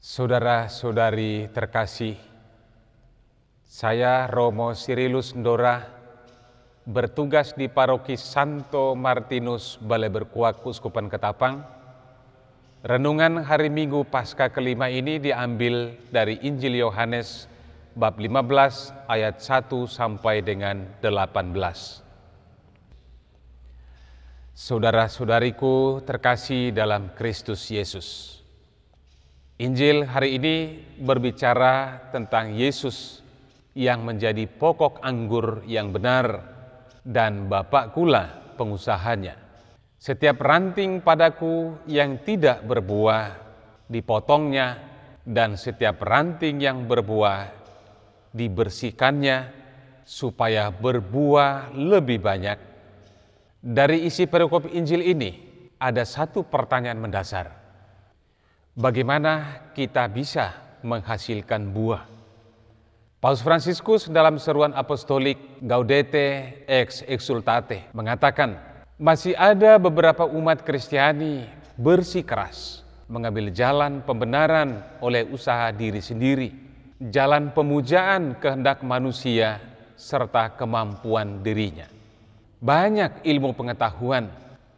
Saudara-saudari terkasih, saya Romo Sirilus Ndora bertugas di Paroki Santo Martinus Balai Berkuak Uskupan Ketapang. Renungan hari Minggu Paskah kelima ini diambil dari Injil Yohanes bab 15 ayat 1 sampai dengan 18. Saudara-saudariku terkasih dalam Kristus Yesus, Injil hari ini berbicara tentang Yesus yang menjadi pokok anggur yang benar dan Bapa kula pengusahanya. Setiap ranting padaku yang tidak berbuah dipotongnya, dan setiap ranting yang berbuah dibersihkannya supaya berbuah lebih banyak. Dari isi perikop Injil ini ada satu pertanyaan mendasar. Bagaimana kita bisa menghasilkan buah? Paus Fransiskus dalam seruan apostolik Gaudete ex exsultate mengatakan, masih ada beberapa umat Kristiani bersikeras mengambil jalan pembenaran oleh usaha diri sendiri, jalan pemujaan kehendak manusia serta kemampuan dirinya. Banyak ilmu pengetahuan,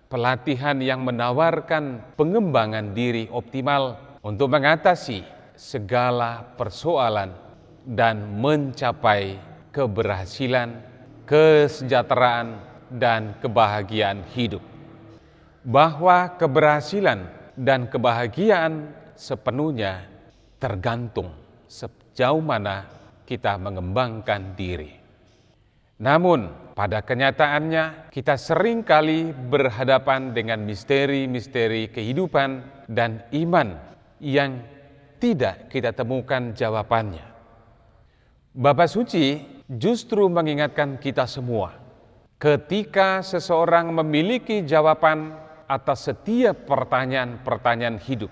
pelatihan yang menawarkan pengembangan diri optimal untuk mengatasi segala persoalan dan mencapai keberhasilan, kesejahteraan, dan kebahagiaan hidup. Bahwa keberhasilan dan kebahagiaan sepenuhnya tergantung sejauh mana kita mengembangkan diri. Namun, pada kenyataannya kita seringkali berhadapan dengan misteri-misteri kehidupan dan iman yang tidak kita temukan jawabannya. Bapa Suci justru mengingatkan kita semua, ketika seseorang memiliki jawaban atas setiap pertanyaan-pertanyaan hidup,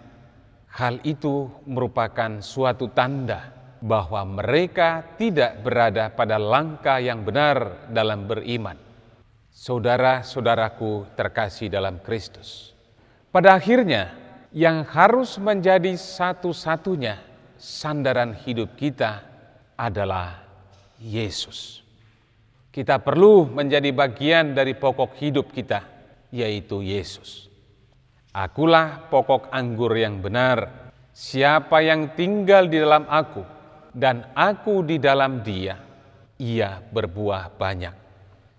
hal itu merupakan suatu tanda bahwa mereka tidak berada pada langkah yang benar dalam beriman. Saudara-saudaraku terkasih dalam Kristus, pada akhirnya yang harus menjadi satu-satunya sandaran hidup kita adalah Yesus. Kita perlu menjadi bagian dari pokok hidup kita, yaitu Yesus. Akulah pokok anggur yang benar. Siapa yang tinggal di dalam aku dan aku di dalam dia, ia berbuah banyak.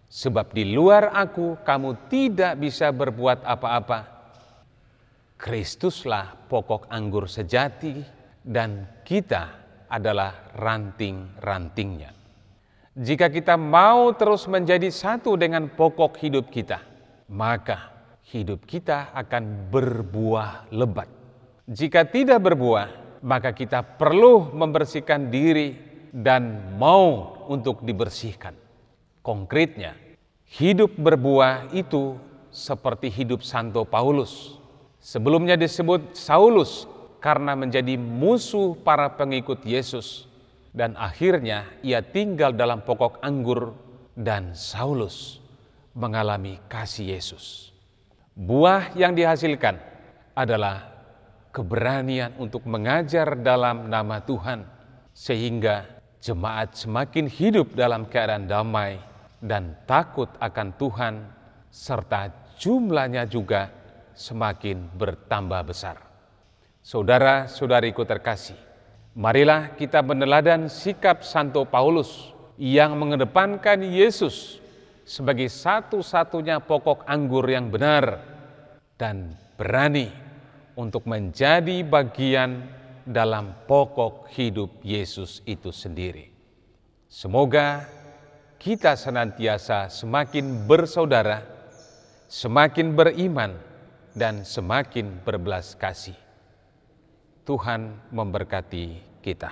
Sebab di luar aku kamu tidak bisa berbuat apa-apa. Kristuslah pokok anggur sejati dan kita adalah ranting-rantingnya. Jika kita mau terus menjadi satu dengan pokok hidup kita, maka hidup kita akan berbuah lebat. Jika tidak berbuah, maka kita perlu membersihkan diri dan mau untuk dibersihkan. Konkretnya, hidup berbuah itu seperti hidup Santo Paulus. Sebelumnya disebut Saulus karena menjadi musuh para pengikut Yesus, dan akhirnya ia tinggal dalam pokok anggur dan Saulus mengalami kasih Yesus. Buah yang dihasilkan adalah keberanian untuk mengajar dalam nama Tuhan, sehingga jemaat semakin hidup dalam keadaan damai dan takut akan Tuhan, serta jumlahnya juga semakin bertambah besar. Saudara-saudariku terkasih, marilah kita meneladani sikap Santo Paulus yang mengedepankan Yesus sebagai satu-satunya pokok anggur yang benar dan berani untuk menjadi bagian dalam pokok hidup Yesus itu sendiri. Semoga kita senantiasa semakin bersaudara, semakin beriman, dan semakin berbelas kasih. Tuhan memberkati kita.